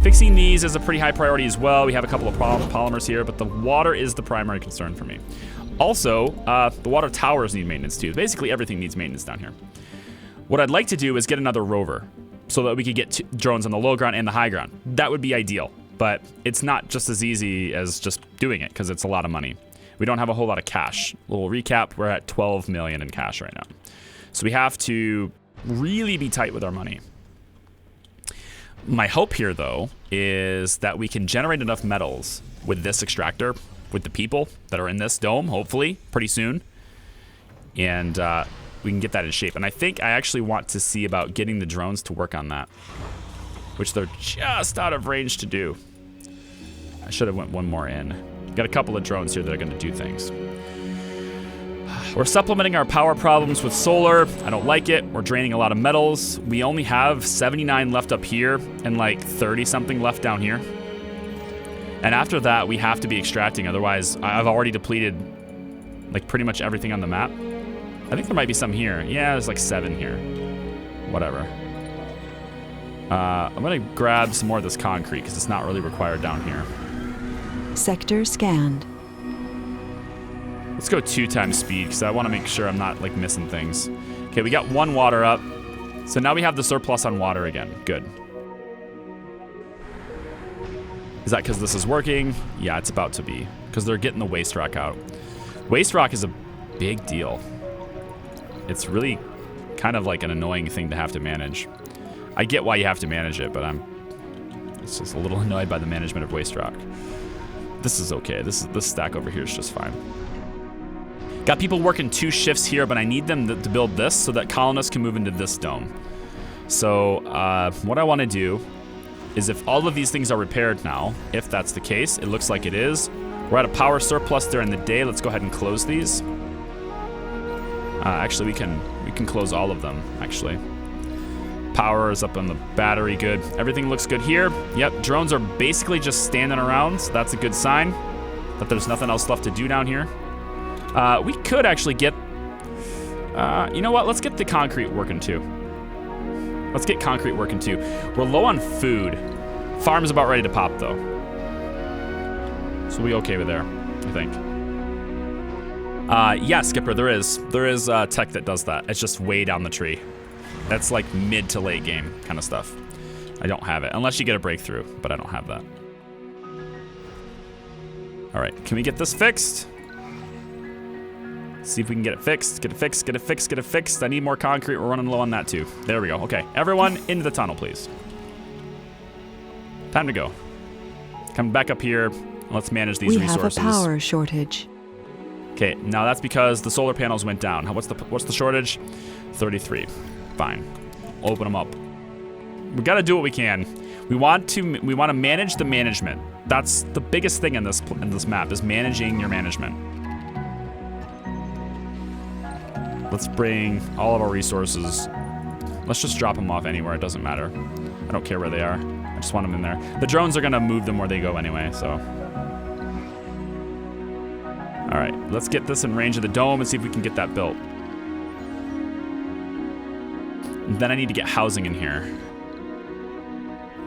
Fixing these is a pretty high priority as well. We have a couple of polymers here, but the water is the primary concern for me. Also, the water towers need maintenance too. Basically, everything needs maintenance down here. What I'd like to do is get another rover so that we could get drones on the low ground and the high ground. That would be ideal, but it's not just as easy as just doing it because it's a lot of money. We don't have a whole lot of cash. A little recap, we're at 12 million in cash right now. So we have to really be tight with our money. My hope here, though, is that we can generate enough metals with this extractor, with the people that are in this dome, hopefully, pretty soon. And we can get that in shape. And I think I actually want to see about getting the drones to work on that, which they're just out of range to do. I should have went one more in. Got a couple of drones here that are going to do things. We're supplementing our power problems with solar. I don't like it. We're draining a lot of metals. We only have 79 left up here and like 30 something left down here. And after that, we have to be extracting. Otherwise, I've already depleted like pretty much everything on the map. I think there might be some here. Yeah, there's like 7 here. Whatever. I'm gonna grab some more of this concrete because it's not really required down here. Sector scanned. Let's go 2 times speed because I want to make sure I'm not like missing things. Okay, we got 1 water up. So now we have the surplus on water again. Good. Is that because this is working? Yeah, it's about to be. Because they're getting the waste rock out. Waste rock is a big deal. It's really kind of like an annoying thing to have to manage. I get why you have to manage it, but I'm just a little annoyed by the management of waste rock. This is okay. This stack over here is just fine. Got people working 2 shifts here, but I need them to build this so that colonists can move into this dome. So what I want to do is if all of these things are repaired now, if that's the case, it looks like it is. We're at a power surplus during the day. Let's go ahead and close these. Actually, we can close all of them, actually. Power is up on the battery, good. Everything looks good here. Yep, drones are basically just standing around, so that's a good sign that there's nothing else left to do down here. We could actually get, you know what? Let's get the concrete working too. Let's get concrete working too. We're low on food. Farm's about ready to pop though. So we'll be okay with there, I think. Yeah, Skipper, there is tech that does that. It's just way down the tree. That's like mid to late game kind of stuff. I don't have it, unless you get a breakthrough, but I don't have that. All right, can we get this fixed? See if we can get it fixed, get it fixed, get it fixed, get it fixed. I need more concrete. We're running low on that too. There we go. Okay, everyone into the tunnel, please. Time to go. Come back up here. Let's manage these resources. We have a power shortage. Okay, now that's because the solar panels went down. What's the shortage? 33. Fine. Open them up. We got to do what we can. We want to manage the management. That's the biggest thing in this map is managing your management. Let's bring all of our resources. Let's just drop them off anywhere. It doesn't matter. I don't care where they are. I just want them in there. The drones are going to move them where they go anyway, so. All right, let's get this in range of the dome and see if we can get that built. And then I need to get housing in here.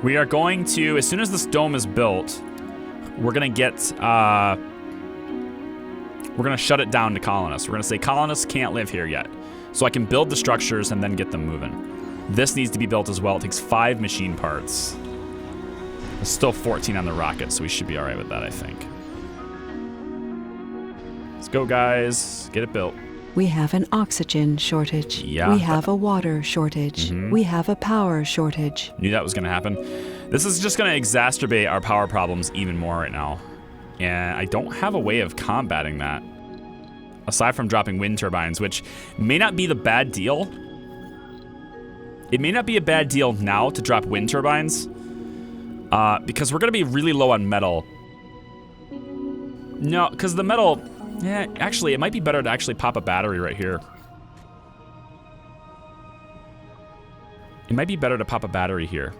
We are going to, as soon as this dome is built, we're going to get, we're going to shut it down to colonists. We're going to say colonists can't live here yet. So I can build the structures and then get them moving. This needs to be built as well. It takes 5 machine parts. There's still 14 on the rocket, so we should be all right with that, I think. Let's go, guys. Get it built. We have an oxygen shortage. Yeah. We have a water shortage. We have a power shortage. Knew that was going to happen. This is just going to exacerbate our power problems even more right now. And I don't have a way of combating that. Aside from dropping wind turbines, which may not be the bad deal. It may not be a bad deal now to drop wind turbines. Because we're going to be really low on metal. No, because the metal... Yeah, actually, it might be better to actually pop a battery right here. It might be better to pop a battery here.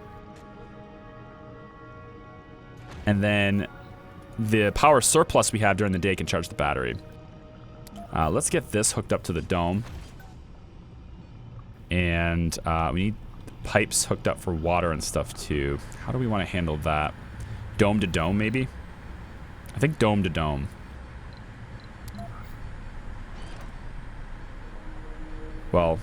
And then the power surplus we have during the day can charge the battery. Let's get this hooked up to the dome. And we need Pipes hooked up for water and stuff too. How do we want to handle that? Dome to dome, maybe? I think dome to dome. Well,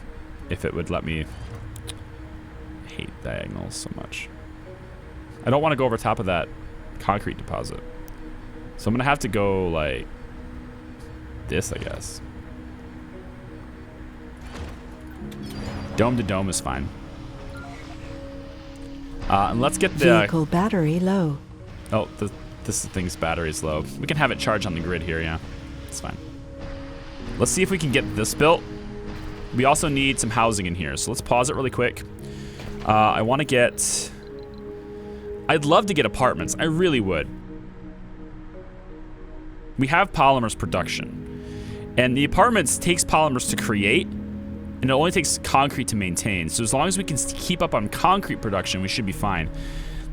if it would let me... I hate diagonals so much. I don't want to go over top of that concrete deposit. So I'm going to have to go like this, I guess. Dome to dome is fine. And let's get the... Vehicle battery low. Oh, this thing's battery's low. We can have it charge on the grid here, yeah. It's fine. Let's see if we can get this built. We also need some housing in here, so let's pause it really quick. I want to get... I'd love to get apartments. I really would. We have polymers production. And the apartments takes polymers to create, and it only takes concrete to maintain. So as long as we can keep up on concrete production, we should be fine.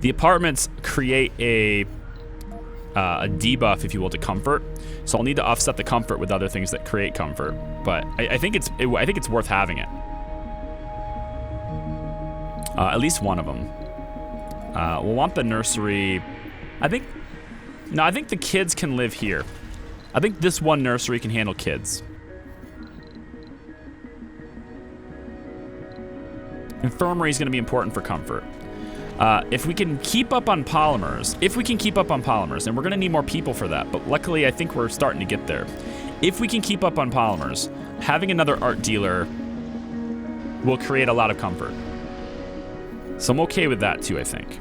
The apartments create a debuff, if you will, to comfort. So I'll need to offset the comfort with other things that create comfort. But I think it's worth having it. At least one of them. We'll want the nursery. I think the kids can live here. I think this one nursery can handle kids. Infirmary is going to be important for comfort. If we can keep up on polymers, and we're going to need more people for that, but luckily I think we're starting to get there. If we can keep up on polymers, having another art dealer will create a lot of comfort. So I'm okay with that too, I think.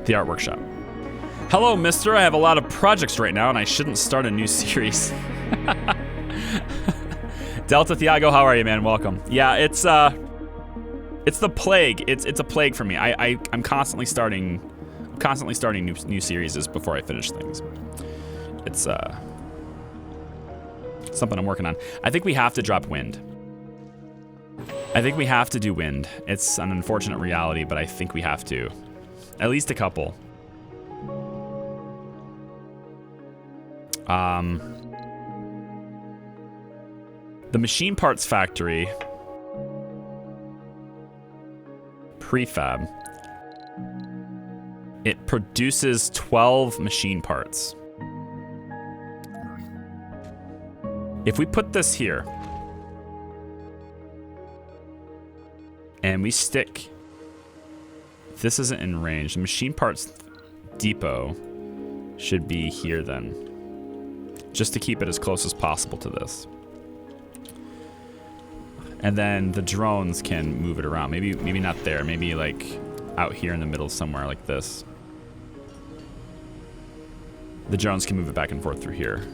The art workshop. Hello, mister. I have a lot of projects right now, and I shouldn't start a new series. Delta Thiago, how are you, man? Welcome. Yeah, it's the plague. It's a plague for me. I'm constantly starting new series before I finish things. It's something I'm working on. I think we have to drop wind. I think we have to do wind. It's an unfortunate reality, but I think we have to. At least a couple. The machine parts factory prefab, it produces 12 machine parts. If we put this here and we stick, this isn't in range. The machine parts depot should be here then, just to keep it as close as possible to this. And then the drones can move it around. Maybe not there. Maybe like out here in the middle somewhere like this. The drones can move it back and forth through here.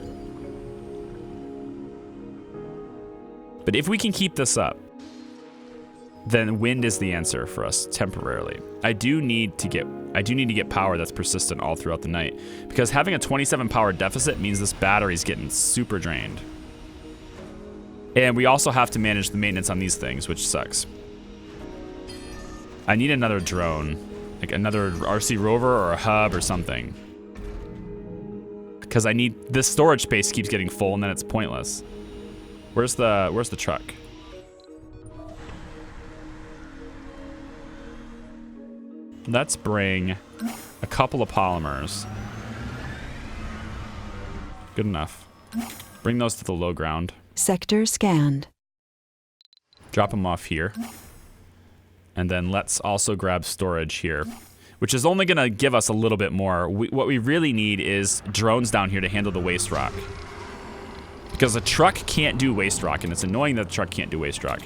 But if we can keep this up, then wind is the answer for us temporarily. I do need to get power that's persistent all throughout the night, because having a 27 power deficit means this battery's getting super drained. And we also have to manage the maintenance on these things, which sucks. I need another drone, like another RC rover or a hub or something. Because I need, this storage space keeps getting full and then it's pointless. Where's the truck? Let's bring a couple of polymers. Good enough. Bring those to the low ground. Sector scanned. Drop them off here. And then let's also grab storage here, which is only going to give us a little bit more. What we really need is drones down here to handle the waste rock. Because a truck can't do waste rock, and it's annoying that the truck can't do waste rock.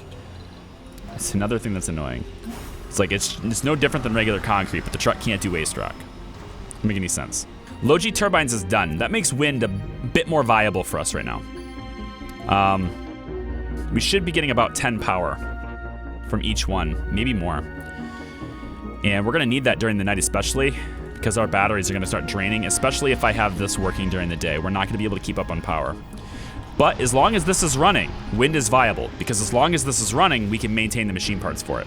It's another thing that's annoying. It's like, it's no different than regular concrete, but the truck can't do waste rock. Doesn't make any sense. Low G turbines is done. That makes wind a bit more viable for us right now. We should be getting about 10 power from each one, maybe more. And we're gonna need that during the night especially, because our batteries are gonna start draining, especially if I have this working during the day. We're not gonna be able to keep up on power. But as long as this is running, wind is viable, because as long as this is running, we can maintain the machine parts for it.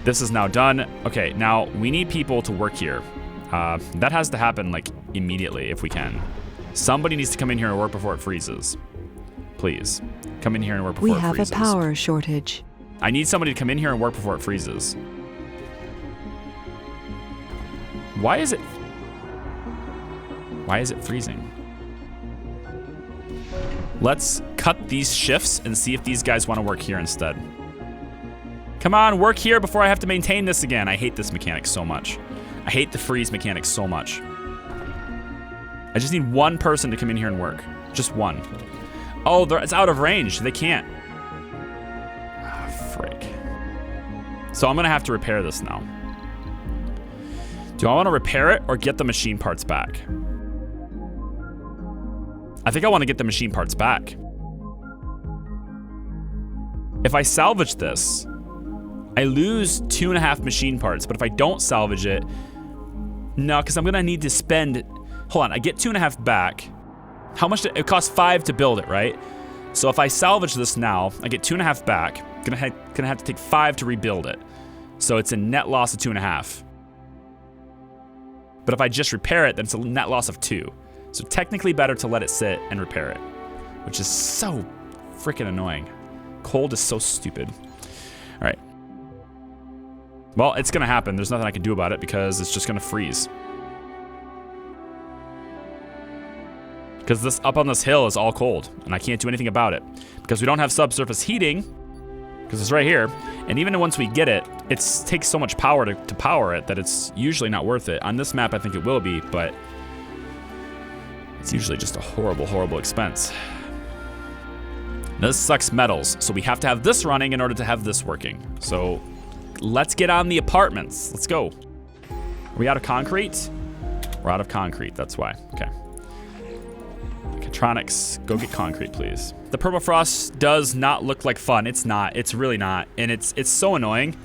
This is now done. Okay, now we need people to work here. That has to happen like immediately if we can. Somebody needs to come in here and work before it freezes. Please, come in here and work before it freezes. We have a power shortage. I need somebody to come in here and work before it freezes. Why is it freezing? Let's cut these shifts and see if these guys want to work here instead. Come on, work here before I have to maintain this again. I hate this mechanic so much. I hate the freeze mechanic so much. I just need one person to come in here and work. Just one. Oh, it's out of range. They can't. Ah, frick. So I'm going to have to repair this now. Do I want to repair it or get the machine parts back? I think I want to get the machine parts back. If I salvage this, I lose 2.5 machine parts, but if I don't salvage it, no, because I'm going to need to spend, hold on, I get 2.5 back. How much it costs 5 to build it, right? So if I salvage this now, I get 2.5 back. Gonna have to take 5 to rebuild it. So it's a net loss of 2.5. But if I just repair it, then it's a net loss of 2. So technically better to let it sit and repair it, which is so freaking annoying. Cold is so stupid. All right. Well, it's gonna happen. There's nothing I can do about it because it's just gonna freeze. Because this up on this hill is all cold and I can't do anything about it because we don't have subsurface heating because it's right here. And even once we get it, it takes so much power to power it that it's usually not worth it. On this map, I think it will be, but it's usually just a horrible, horrible expense. This sucks metals, so we have to have this running in order to have this working. So let's get on the apartments. Let's go. Are we out of concrete? We're out of concrete, that's why. Okay. Mechatronics, go get concrete, please. The permafrost does not look like fun. It's not. It's really not. And it's so annoying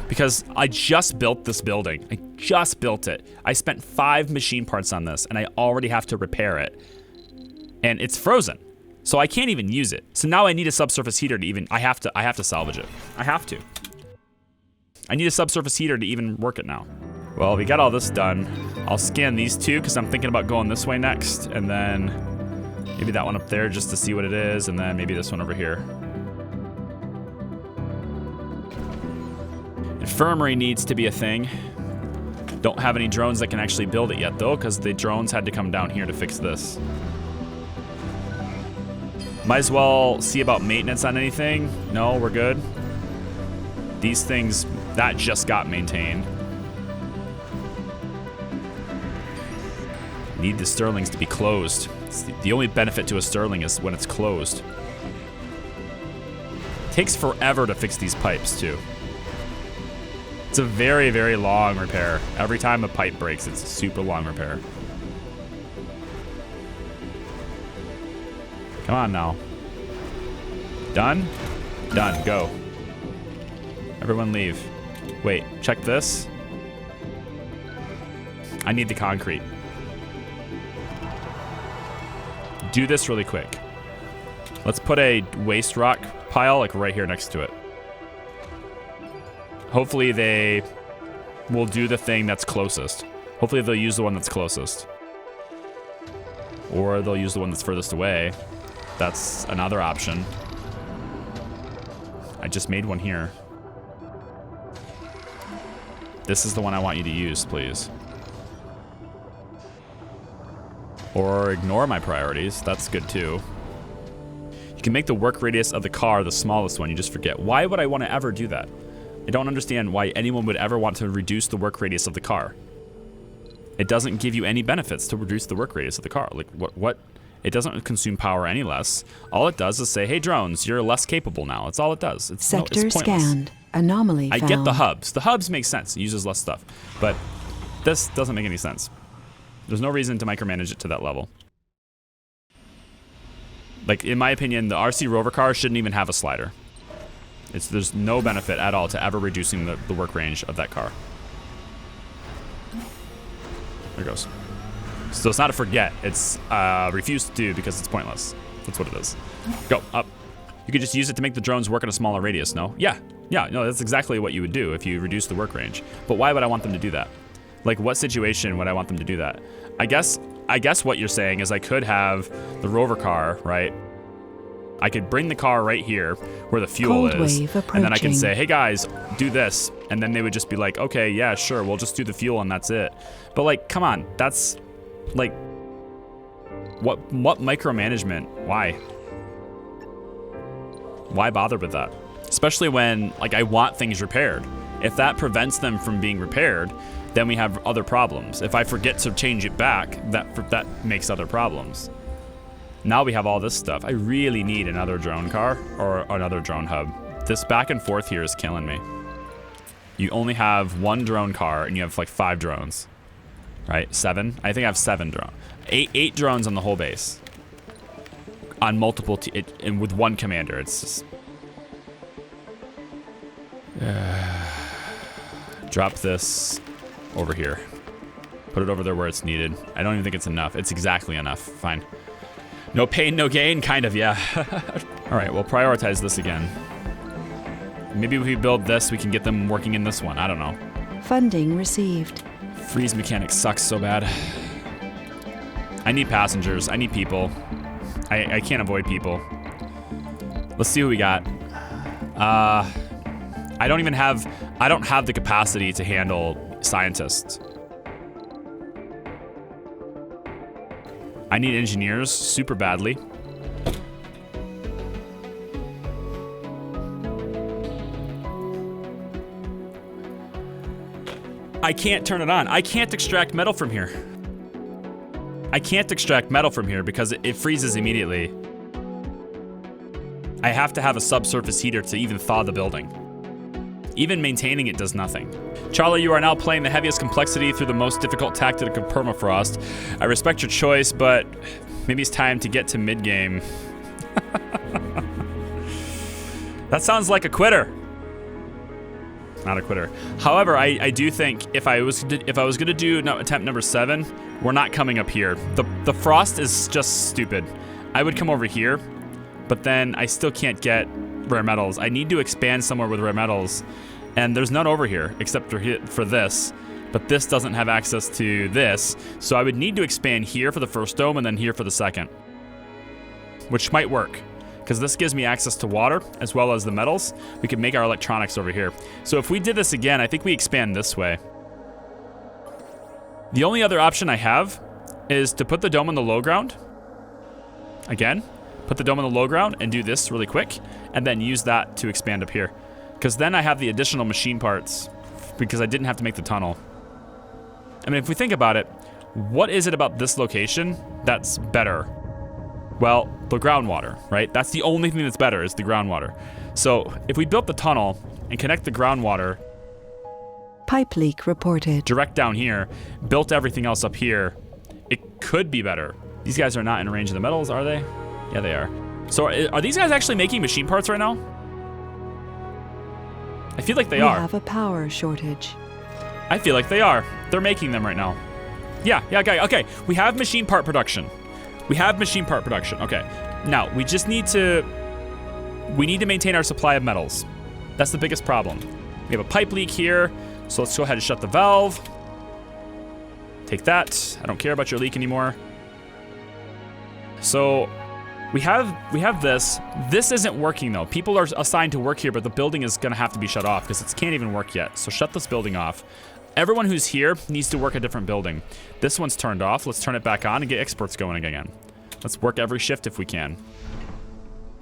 because I just built this building. I just built it. I spent 5 machine parts on this and I already have to repair it. And it's frozen. So I can't even use it. So now I need a subsurface heater to even, I have to salvage it. I have to. I need a subsurface heater to even work it now. Well, we got all this done. I'll scan these 2 because I'm thinking about going this way next, and then maybe that one up there just to see what it is, and then maybe this one over here. Infirmary needs to be a thing. Don't have any drones that can actually build it yet though, because the drones had to come down here to fix this. Might as well see about maintenance on anything. No, we're good. These things, that just got maintained. Need the Sterlings to be closed. The only benefit to a Sterling is when it's closed. Takes forever to fix these pipes too. It's a very, very long repair. Every time a pipe breaks, it's a super long repair. Come on now. Done? Done, go. Everyone leave. Wait, check this. I need the concrete. Do this really quick. Let's put a waste rock pile like right here next to it. Hopefully they will do the thing that's closest. Hopefully they'll use the one that's closest. Or they'll use the one that's furthest away. That's another option. I just made one here. This is the one I want you to use, please. Or ignore my priorities. That's good too. You can make the work radius of the car the smallest one. You just forget. Why would I want to ever do that? I don't understand why anyone would ever want to reduce the work radius of the car. It doesn't give you any benefits to reduce the work radius of the car. Like what? It doesn't consume power any less. All it does is say, hey drones, you're less capable now. That's all it does. It's Sector scanned. Anomaly found. I get the hubs. The hubs make sense. It uses less stuff. But this doesn't make any sense. There's no reason to micromanage it to that level. Like, in my opinion, the RC rover car shouldn't even have a slider. There's no benefit at all to ever reducing the work range of that car. There it goes. So it's not a forget. It's refuse to do because it's pointless. That's what it is. Go, up. You could just use it to make the drones work in a smaller radius, no? Yeah, no, that's exactly what you would do if you reduce the work range. But why would I want them to do that? Like, what situation would I want them to do that? I guess what you're saying is I could have the rover car, right? I could bring the car right here where the fuel Cold is. wave And then I can approaching. say, hey guys, do this. And then they would just be like, okay, yeah, sure. We'll just do the fuel and that's it. But like, come on. That's like, what micromanagement? Why? Why bother with that? Especially when like I want things repaired. If that prevents them from being repaired, then we have other problems. If I forget to change it back, that makes other problems. Now we have all this stuff. I really need another drone car or another drone hub. This back and forth here is killing me. You only have one drone car and you have like 5 drones, right? 7? I think I have 7 drones. 8 drones on the whole base. On multiple, and with one commander. It's just... Drop this over here. Put it over there where it's needed. I don't even think it's enough. It's exactly enough. Fine. No pain, no gain? Kind of, yeah. All right, we'll prioritize this again. Maybe if we build this, we can get them working in this one. I don't know. Funding received. Freeze mechanics sucks so bad. I need passengers. I need people. I can't avoid people. Let's see what we got. I don't have the capacity to handle scientists. I need engineers super badly. I can't turn it on. I can't extract metal from here. I can't extract metal from here because it freezes immediately. I have to have a subsurface heater to even thaw the building. Even maintaining it does nothing. Charlie, you are now playing the heaviest complexity through the most difficult tactic of permafrost. I respect your choice, but maybe it's time to get to mid-game. That sounds like a quitter. Not a quitter. However, I do think if I was gonna do attempt number 7, we're not coming up here. The frost is just stupid. I would come over here, but then I still can't get rare metals. I need to expand somewhere with rare metals, and there's none over here except for this. But this doesn't have access to this, so I would need to expand here for the first dome and then here for the second, which might work. Because this gives me access to water as well as the metals. We can make our electronics over here. So if we did this again, I think we expand this way. The only other option I have is to put the dome on the low ground. Again, put the dome on the low ground and do this really quick, and then use that to expand up here. Because then I have the additional machine parts because I didn't have to make the tunnel. I mean, if we think about it, what is it about this location that's better? Well, the groundwater, right? That's the only thing that's better is the groundwater. So if we built the tunnel and connect the groundwater Pipe leak reported. direct down here, built everything else up here, it could be better. These guys are not in range of the metals, are they? Yeah, they are. So are these guys actually making machine parts right now? I feel like they are. We have a power shortage. I feel like they are. They're making them right now. Yeah, okay. We have machine part production. Okay. Now, we need to maintain our supply of metals. That's the biggest problem. We have a pipe leak here, so let's go ahead and shut the valve. Take that. I don't care about your leak anymore. So we have this. This isn't working though. People are assigned to work here, but the building is gonna have to be shut off because it can't even work yet. So shut this building off. Everyone who's here needs to work a different building. This one's turned off. Let's turn it back on and get exports going again. Let's work every shift if we can.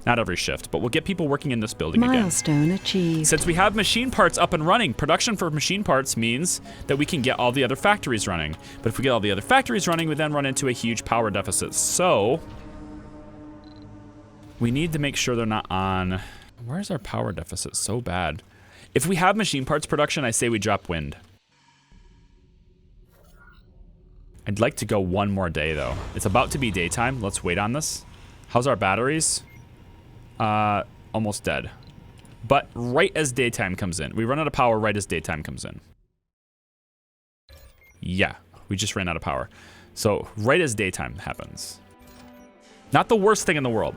Not every shift, but we'll get people working in this building again. Milestone achieved. Since we have machine parts up and running, production for machine parts means that we can get all the other factories running. But if we get all the other factories running, we then run into a huge power deficit. So we need to make sure they're not on. Where's our power deficit so bad? If we have machine parts production, I say we drop wind. I'd like to go one more day though. It's about to be daytime. Let's wait on this. How's our batteries? Almost dead. But right as daytime comes in. We run out of power right as daytime comes in. Yeah, we just ran out of power. So right as daytime happens. Not the worst thing in the world.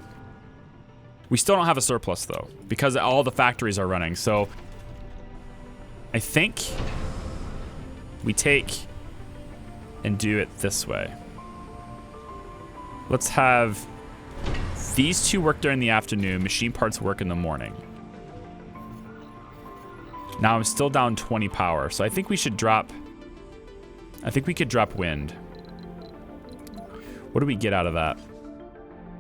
We still don't have a surplus though, because all the factories are running. So I think we take and do it this way. Let's have These two work during the afternoon. Machine parts work in the morning. Now I'm still down 20 power, so I think we should drop... I think we could drop wind. What do we get out of that?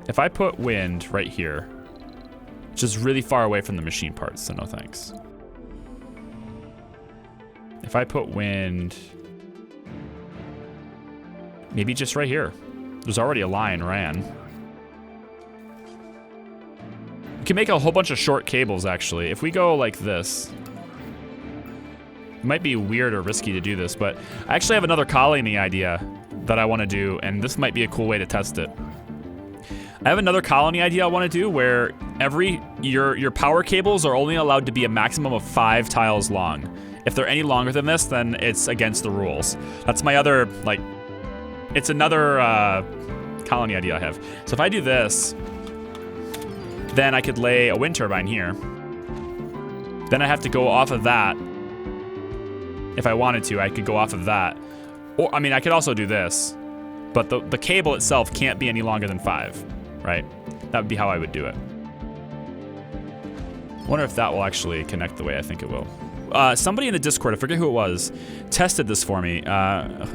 If I put wind right here, which is really far away from the machine parts, so no thanks. If I put wind... maybe just right here. There's already a line ran. We can make a whole bunch of short cables, actually. If we go like this... it might be weird or risky to do this, but I actually have another colony idea that I want to do, and this might be a cool way to test it. I have another colony idea I want to do where your power cables are only allowed to be a maximum of 5 tiles long. If they're any longer than this, then it's against the rules. That's my other, like, it's another colony idea I have. So if I do this, then I could lay a wind turbine here. Then I have to go off of that. If I wanted to, I could go off of that. Or, I mean, I could also do this. But the cable itself can't be any longer than 5, right? That would be how I would do it. Wonder if that will actually connect the way I think it will. Somebody in the Discord, I forget who it was, tested this for me.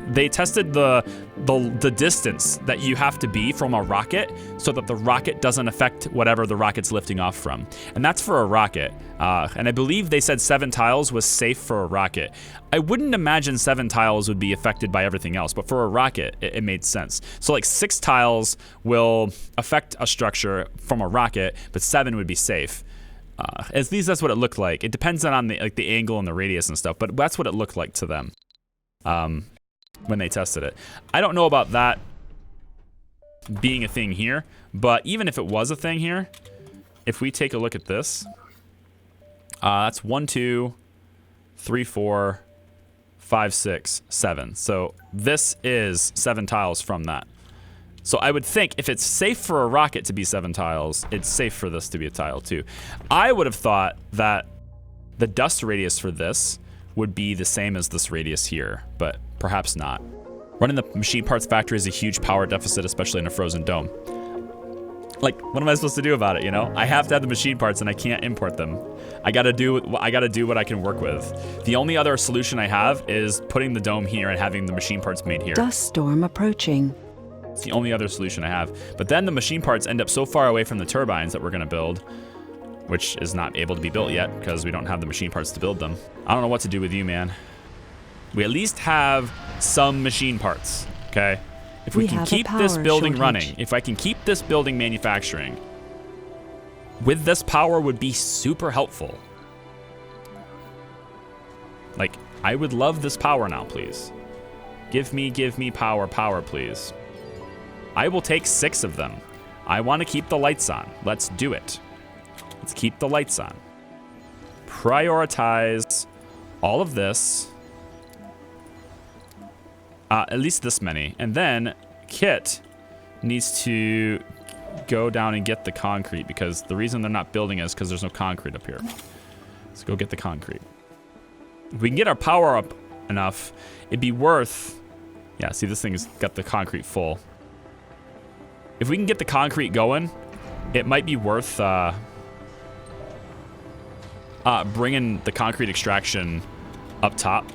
They tested the distance that you have to be from a rocket so that the rocket doesn't affect whatever the rocket's lifting off from. And that's for a rocket. And I believe they said 7 tiles was safe for a rocket. I wouldn't imagine 7 tiles would be affected by everything else, but for a rocket, it made sense. So like 6 tiles will affect a structure from a rocket, but 7 would be safe. At least that's what it looked like. It depends on the angle and the radius and stuff, but that's what it looked like to them when they tested it. I don't know about that being a thing here, but even if it was a thing here, if we take a look at this, that's 1, 2, 3, 4, 5, 6, 7. So this is 7 tiles from that. So I would think if it's safe for a rocket to be 7 tiles, it's safe for this to be a tile too. I would have thought that the dust radius for this would be the same as this radius here, but perhaps not. Running the machine parts factory is a huge power deficit, especially in a frozen dome. Like, what am I supposed to do about it, you know? I have to have the machine parts and I can't import them. I gotta do what I can work with. The only other solution I have is putting the dome here and having the machine parts made here. Dust storm approaching. It's the only other solution I have. But then the machine parts end up so far away from the turbines that we're gonna build, which is not able to be built yet because we don't have the machine parts to build them. I don't know what to do with you, man. We at least have some machine parts, okay? If we can keep this building running, if I can keep this building manufacturing, with this power would be super helpful. Like, I would love this power now, please. Give me power, please. I will take 6 of them. I want to keep the lights on. Let's do it. Let's keep the lights on. Prioritize all of this. At least this many. And then Kit needs to go down and get the concrete because the reason they're not building is because there's no concrete up here. Let's go get the concrete. If we can get our power up enough, it'd be worth... Yeah, see, this thing's got the concrete full. If we can get the concrete going, it might be worth bringing the concrete extraction up top.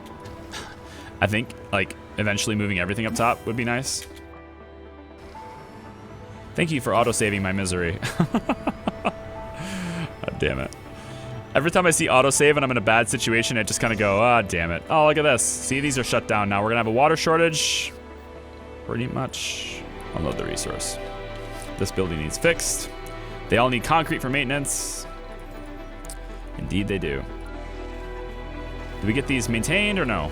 I think, like, eventually moving everything up top would be nice. Thank you for auto-saving my misery. God damn it. Every time I see autosave and I'm in a bad situation, I just kind of go, ah, damn it. Oh, look at this. See, these are shut down now. We're going to have a water shortage. Pretty much. Unload the resource. This building needs fixed. They all need concrete for maintenance. Indeed they do. Do we get these maintained or no?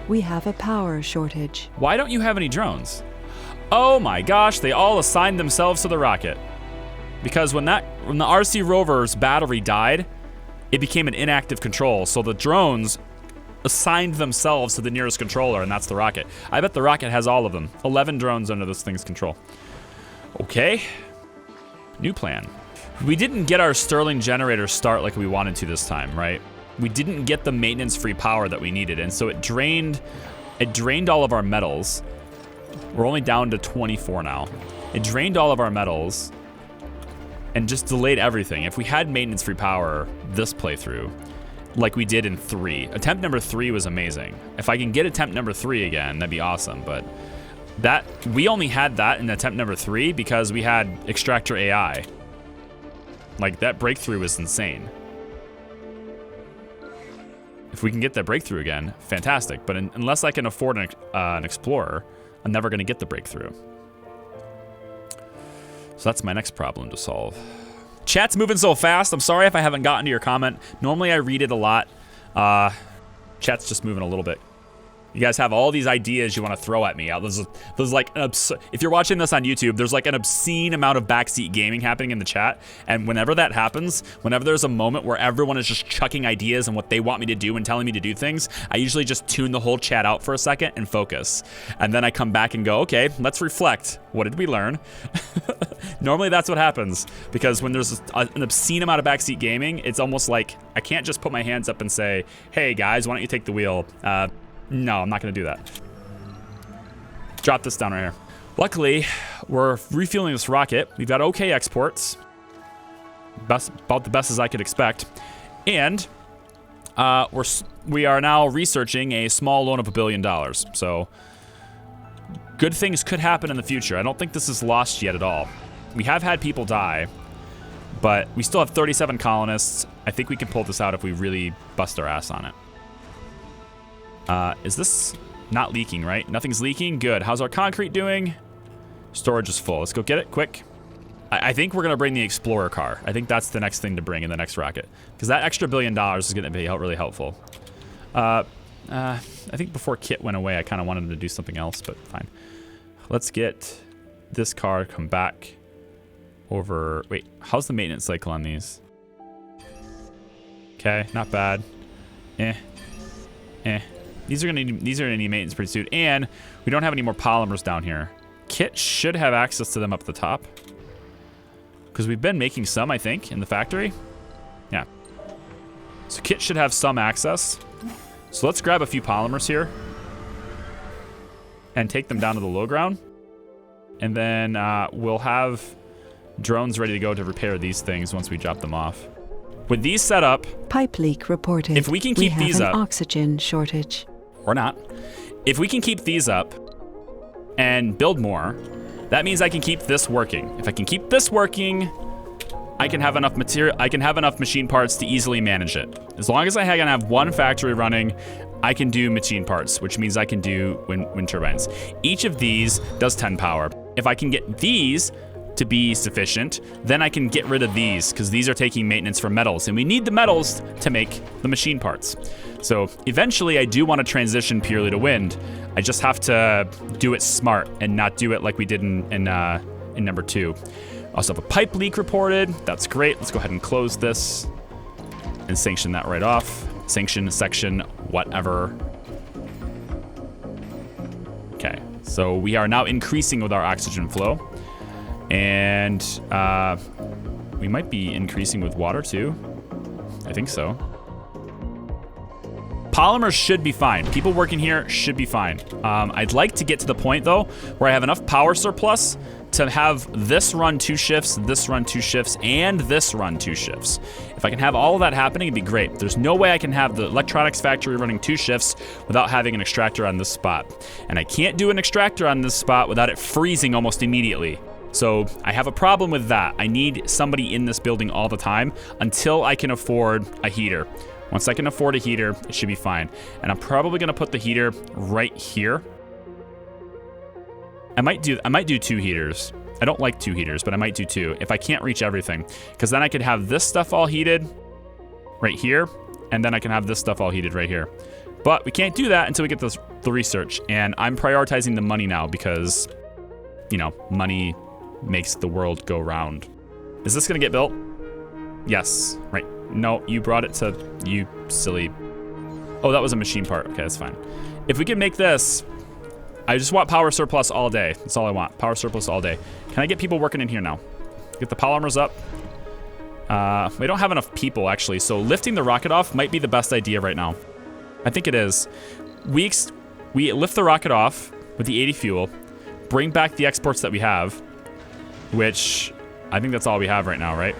We have a power shortage. Why don't you have any drones? Oh my gosh, they all assigned themselves to the rocket. Because when the RC rover's battery died, it became an inactive control. So the drones assigned themselves to the nearest controller, and that's the rocket. I bet the rocket has all of them. 11 drones under this thing's control. Okay. New plan. We didn't get our Stirling generator start like we wanted to this time, right? We didn't get the maintenance-free power that we needed, and so it drained all of our metals. We're only down to 24 now. It drained all of our metals and just delayed everything. If we had maintenance-free power this playthrough, like we did in 3, attempt number 3 was amazing. If I can get attempt number 3 again, that'd be awesome. But that we only had that in attempt number 3 because we had extractor AI. Like, that breakthrough was insane. If we can get that breakthrough again, fantastic. But unless I can afford an explorer, I'm never going to get the breakthrough. So that's my next problem to solve. Chat's moving so fast. I'm sorry if I haven't gotten to your comment. Normally I read it a lot. Chat's just moving a little bit. You guys have all these ideas you want to throw at me. There's like if you're watching this on YouTube, there's like an obscene amount of backseat gaming happening in the chat. And whenever that happens, whenever there's a moment where everyone is just chucking ideas and what they want me to do and telling me to do things, I usually just tune the whole chat out for a second and focus. And then I come back and go, okay, let's reflect. What did we learn? Normally that's what happens, because when there's an obscene amount of backseat gaming, it's almost like I can't just put my hands up and say, hey guys, why don't you take the wheel? No, I'm not going to do that. Drop this down right here. Luckily, we're refueling this rocket. We've got okay exports. About the best as I could expect. And we are now researching a small loan of $1 billion. So good things could happen in the future. I don't think this is lost yet at all. We have had people die, but we still have 37 colonists. I think we can pull this out if we really bust our ass on it. Is this not leaking, right? Nothing's leaking. Good. How's our concrete doing? Storage is full. Let's go get it quick. I think we're going to bring the Explorer car. I think that's the next thing to bring in the next rocket, because that extra $1 billion is going to be really helpful. I think before Kit went away, I kind of wanted him to do something else, but fine. Let's get this car come back over. Wait, how's the maintenance cycle on these? Okay, not bad. These are gonna need maintenance pretty soon, and we don't have any more polymers down here. Kit should have access to them up the top, because we've been making some, I think, in the factory. Yeah. So Kit should have some access. So let's grab a few polymers here and take them down to the low ground, and then we'll have drones ready to go to repair these things once we drop them off. With these set up, pipe leak reported. If we can keep these up, oxygen shortage. Or not. If we can keep these up and build more, that means I can keep this working. If I can keep this working, I can have enough material. I can have enough machine parts to easily manage it. As long as I can have one factory running, I can do machine parts, which means I can do wind turbines. Each of these does 10 power. If I can get these to be sufficient, then I can get rid of these, because these are taking maintenance from metals, and we need the metals to make the machine parts. So eventually I do want to transition purely to wind. I just have to do it smart and not do it like we did in number 2. Also have a pipe leak reported. That's great. Let's go ahead and close this and sanction that right off. Sanction section whatever. Okay, so we are now increasing with our oxygen flow. And we might be increasing with water too. I think so. Polymers should be fine. People working here should be fine. I'd like to get to the point though where I have enough power surplus to have this run 2 shifts, this run 2 shifts, and this run 2 shifts. If I can have all of that happening, it'd be great. There's no way I can have the electronics factory running 2 shifts without having an extractor on this spot. And I can't do an extractor on this spot without it freezing almost immediately. So I have a problem with that. I need somebody in this building all the time until I can afford a heater. Once I can afford a heater, it should be fine. And I'm probably gonna put the heater right here. I might do 2 heaters. I don't like 2 heaters, but I might do 2 if I can't reach everything. Because then I could have this stuff all heated right here, and then I can have this stuff all heated right here. But we can't do that until we get the research. And I'm prioritizing the money now because, you know, money makes the world go round. Is this gonna get built? Yes, right. No, you brought it to, you silly. Oh, that was a machine part. Okay, that's fine. If we can make this, I just want power surplus all day. That's all I want, power surplus all day. Can I get people working in here now? Get the polymers up. We don't have enough people actually, so lifting the rocket off might be the best idea right now. I think it is. We lift the rocket off with the 80 fuel, bring back the exports that we have, which I think that's all we have right now, right?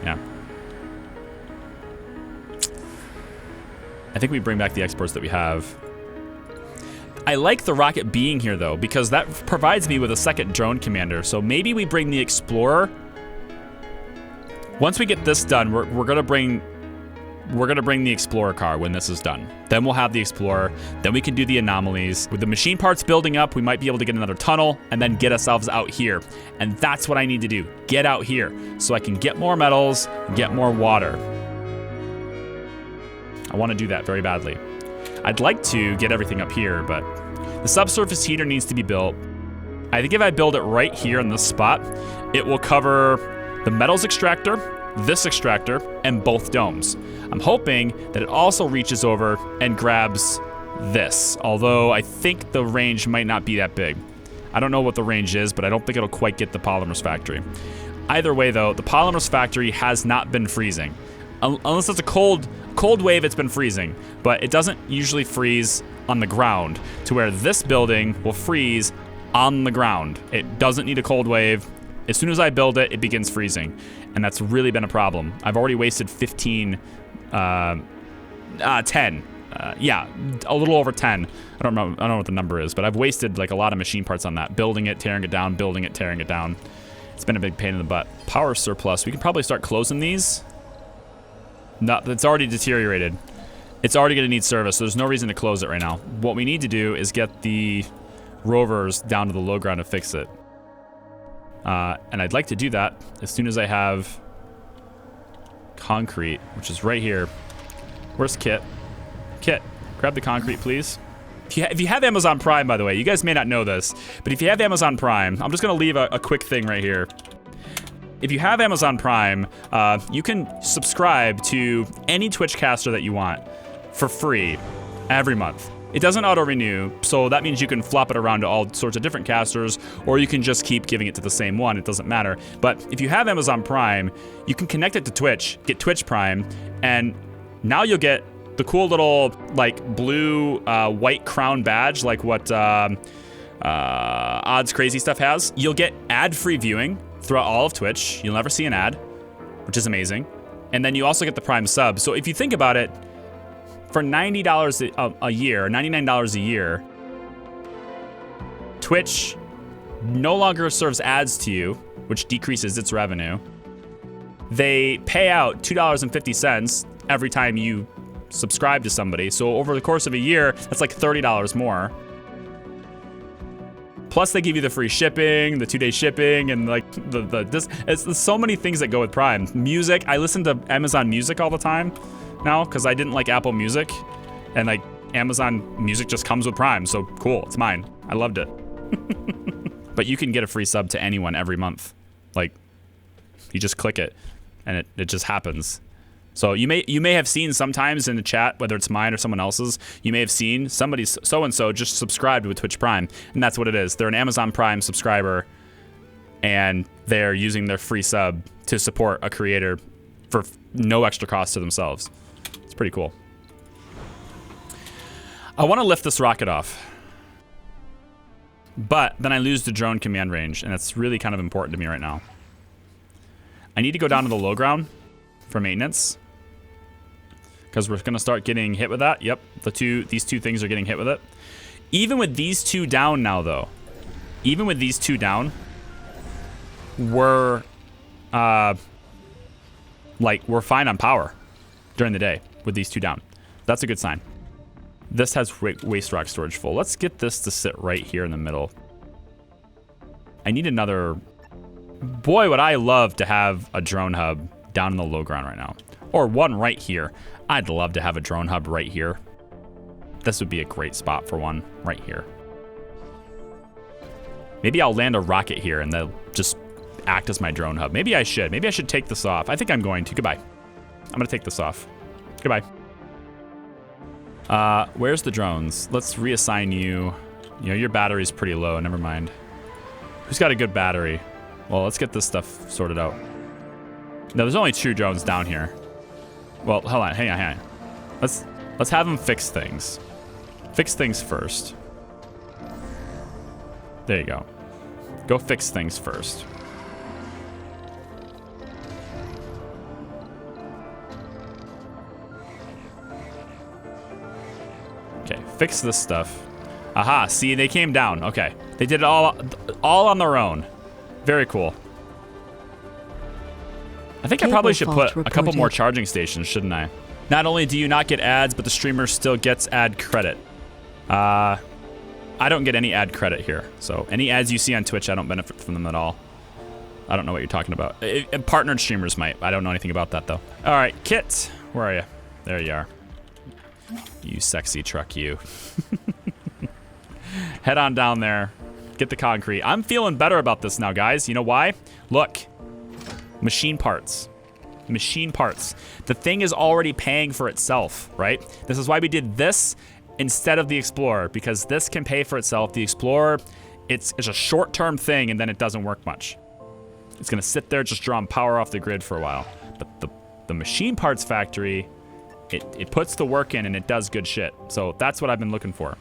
Yeah. I think we bring back the exports that we have. I like the rocket being here, though, because that provides me with a second drone commander. So maybe we bring the explorer. Once we get this done, we're gonna bring the explorer car when this is done. Then we'll have the explorer. Then we can do the anomalies. With the machine parts building up, we might be able to get another tunnel and then get ourselves out here. And that's what I need to do. Get out here so I can get more metals, get more water. I want to do that very badly. I'd like to get everything up here, but the subsurface heater needs to be built. I think if I build it right here in this spot, it will cover the metals extractor, this extractor, and both domes. I'm hoping that it also reaches over and grabs this, although I think the range might not be that big. I don't know what the range is, but I don't think it'll quite get the polymers factory. Either way, though, the polymers factory has not been freezing. Unless it's a cold wave, it's been freezing, but it doesn't usually freeze on the ground to where this building will freeze on the ground. It doesn't need a cold wave. As soon as I build it, it begins freezing, and that's really been a problem. I've already wasted 10. Yeah, a little over 10. I don't know what the number is, but I've wasted like a lot of machine parts on that. Building it, tearing it down, building it, tearing it down. It's been a big pain in the butt. Power surplus. We can probably start closing these. No, it's already deteriorated. It's already going to need service, so there's no reason to close it right now. What we need to do is get the rovers down to the low ground to fix it. And I'd like to do that as soon as I have concrete, which is right here. Where's Kit? Kit, grab the concrete, please. If you have Amazon Prime, by the way, you guys may not know this, but if you have Amazon Prime, I'm just going to leave a quick thing right here. If you have Amazon Prime, you can subscribe to any Twitch caster that you want for free every month. It doesn't auto-renew, so that means you can flop it around to all sorts of different casters, or you can just keep giving it to the same one. It doesn't matter. But if you have Amazon Prime, you can connect it to Twitch, get Twitch Prime, and now you'll get the cool little like blue white crown badge, like what Odds Crazy Stuff has. You'll get ad-free viewing throughout all of Twitch. You'll never see an ad, which is amazing. And then you also get the Prime sub. So if you think about it, for $90 a year, $99 a year, Twitch no longer serves ads to you, which decreases its revenue. They pay out $2.50 every time you subscribe to somebody. So over the course of a year, that's like $30 more. Plus they give you the free shipping, the 2-day shipping, and like there's so many things that go with Prime. Music, I listen to Amazon Music all the time now because I didn't like Apple Music, and like Amazon Music just comes with Prime, so cool, it's mine. I loved it. But you can get a free sub to anyone every month. Like, you just click it, and it just happens. So you may have seen sometimes in the chat, whether it's mine or someone else's, you may have seen somebody so-and-so just subscribed with Twitch Prime, and that's what it is. They're an Amazon Prime subscriber, and they're using their free sub to support a creator for no extra cost to themselves. It's pretty cool. I want to lift this rocket off, but then I lose the drone command range, and it's really kind of important to me right now. I need to go down to the low ground for maintenance, because we're going to start getting hit with that. Yep, these two things are getting hit with it. Even with these two down now, though, even with these two down, we're fine on power during the day with these two down. That's a good sign. This has waste rock storage full. Let's get this to sit right here in the middle. I need another... Boy, would I love to have a drone hub down in the low ground right now. Or one right here. I'd love to have a drone hub right here. This would be a great spot for one right here. Maybe I'll land a rocket here and they'll just act as my drone hub. Maybe I should. Maybe I should take this off. I think I'm going to. Goodbye. I'm going to take this off. Goodbye. Where's the drones? Let's reassign you. You know, your battery's pretty low. Never mind. Who's got a good battery? Well, let's get this stuff sorted out. No, there's only 2 drones down here. Well, hold on. Hang on. Let's have them fix things. Fix things first. There you go. Go fix things first. Okay, fix this stuff. Aha, see, they came down. Okay, they did it all on their own. Very cool. I think I probably should put a couple more charging stations, shouldn't I? Not only do you not get ads, but the streamer still gets ad credit. I don't get any ad credit here. So any ads you see on Twitch, I don't benefit from them at all. I don't know what you're talking about. Partnered streamers might. I don't know anything about that, though. All right, Kit, where are you? There you are. You sexy truck, you. Head on down there. Get the concrete. I'm feeling better about this now, guys. You know why? Look. Machine parts. Machine parts. The thing is already paying for itself, right? This is why we did this instead of the Explorer, because this can pay for itself. The Explorer, it's a short-term thing, and then it doesn't work much. It's going to sit there just drawing power off the grid for a while. But the machine parts factory, it puts the work in, and it does good shit. So that's what I've been looking for.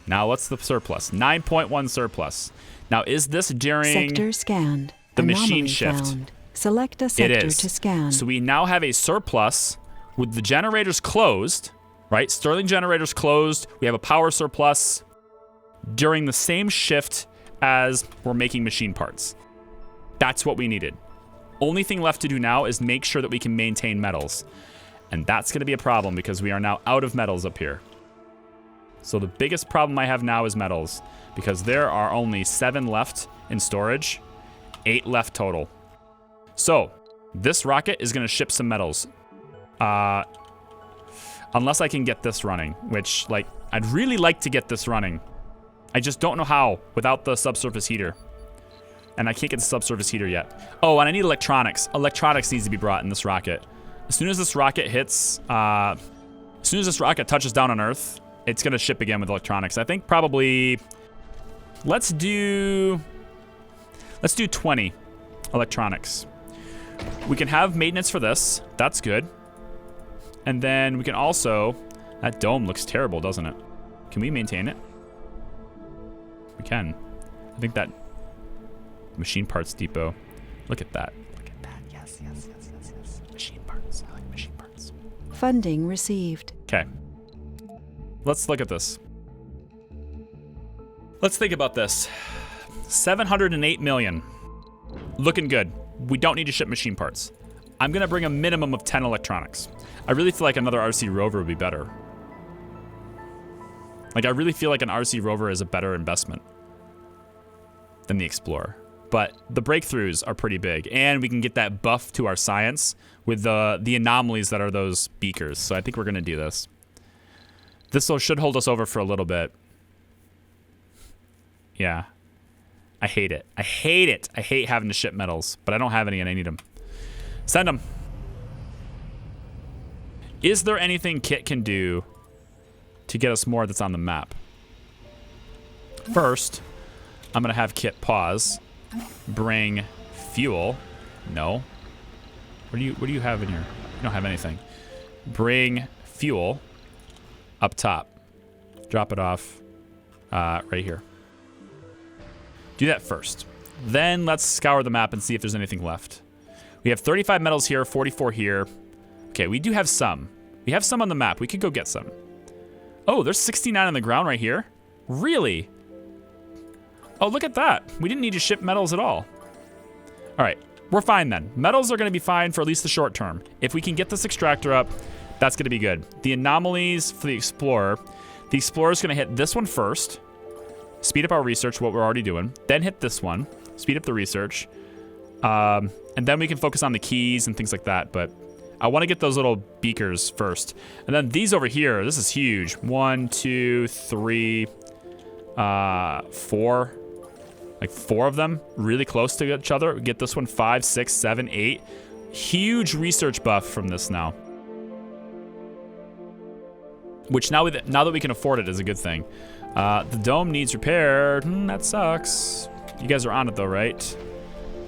Now, what's the surplus? 9.1 surplus. Now, is this during sector scanned. The machine shift? Found. Select a sector to scan. So we now have a surplus with the generators closed, right? Stirling generators closed. We have a power surplus during the same shift as we're making machine parts. That's what we needed. Only thing left to do now is make sure that we can maintain metals. And that's going to be a problem because we are now out of metals up here. So the biggest problem I have now is metals because there are only 7 left in storage, 8 left total. So this rocket is going to ship some metals. Unless I can get this running, which, like, I'd really like to get this running. I just don't know how without the subsurface heater. And I can't get the subsurface heater yet. Oh, and I need electronics. Electronics needs to be brought in this rocket. As soon as this rocket hits, as soon as this rocket touches down on Earth, it's going to ship again with electronics. I think probably, let's do 20 electronics. We can have maintenance for this. That's good. And then we can also, that dome looks terrible, doesn't it? Can we maintain it? We can. I think that machine parts depot. Look at that. Look at that. Yes. Machine parts. I like machine parts. Funding received. Okay. Let's look at this. Let's think about this. 708 million. Looking good. We don't need to ship machine parts. I'm going to bring a minimum of 10 electronics. I really feel like another RC rover would be better. Like, I really feel like an RC rover is a better investment than the Explorer. But the breakthroughs are pretty big, and we can get that buff to our science with the anomalies that are those beakers. So I think we're going to do this. This should hold us over for a little bit. Yeah. I hate it. I hate it. I hate having to ship metals, but I don't have any and I need them. Send them. Is there anything Kit can do to get us more that's on the map? First, I'm going to have Kit pause. Bring fuel. No. What do you have in here? You don't have anything. Bring fuel up top. Drop it off right here. Do that first. Then let's scour the map and see if there's anything left. We have 35 metals here, 44 here. Okay, we do have some. We have some on the map. We could go get some. Oh, there's 69 on the ground right here. Really? Oh, look at that. We didn't need to ship metals at all. All right, we're fine then. Metals are going to be fine for at least the short term. If we can get this extractor up, that's going to be good. The anomalies for the Explorer. The Explorer is going to hit this one first. Speed up our research, what we're already doing. Then hit this one. Speed up the research. And then we can focus on the keys and things like that. But I want to get those little beakers first. And then these over here, this is huge. 1, 2, 3, 4. Like 4 of them really close to each other. Get this one 5, 6, 7, 8. Huge research buff from this now. Which now that we can afford it is a good thing. The dome needs repair. That sucks. You guys are on it though, right?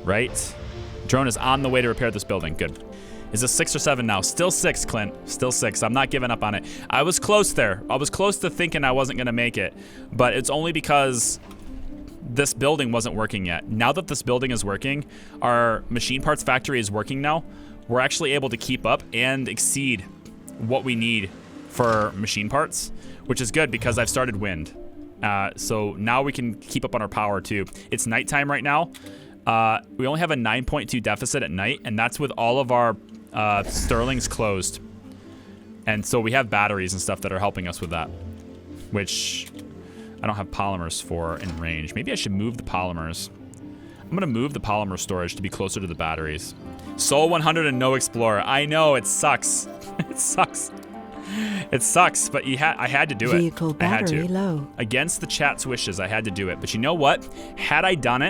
Right? Drone is on the way to repair this building. Good. Is this 6 or 7 now? Still 6, Clint. Still 6. I'm not giving up on it. I was close there. I was close to thinking I wasn't going to make it. But it's only because this building wasn't working yet. Now that this building is working, our machine parts factory is working now. We're actually able to keep up and exceed what we need for machine parts, which is good because I've started wind. So now we can keep up on our power too. It's nighttime right now. We only have a 9.2 deficit at night, and that's with all of our Sterlings closed. And so we have batteries and stuff that are helping us with that, which I don't have polymers for in range. Maybe I should move the polymers. I'm gonna move the polymer storage to be closer to the batteries. Sol 100 and no Explorer. I know, it sucks. It sucks. It sucks, but I had to do it. Vehicle battery low. Against the chat's wishes, I had to do it. But you know what? Had I done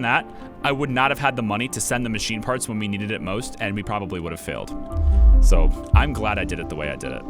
that, I would not have had the money to send the machine parts when we needed it most, and we probably would have failed. So I'm glad I did it the way I did it.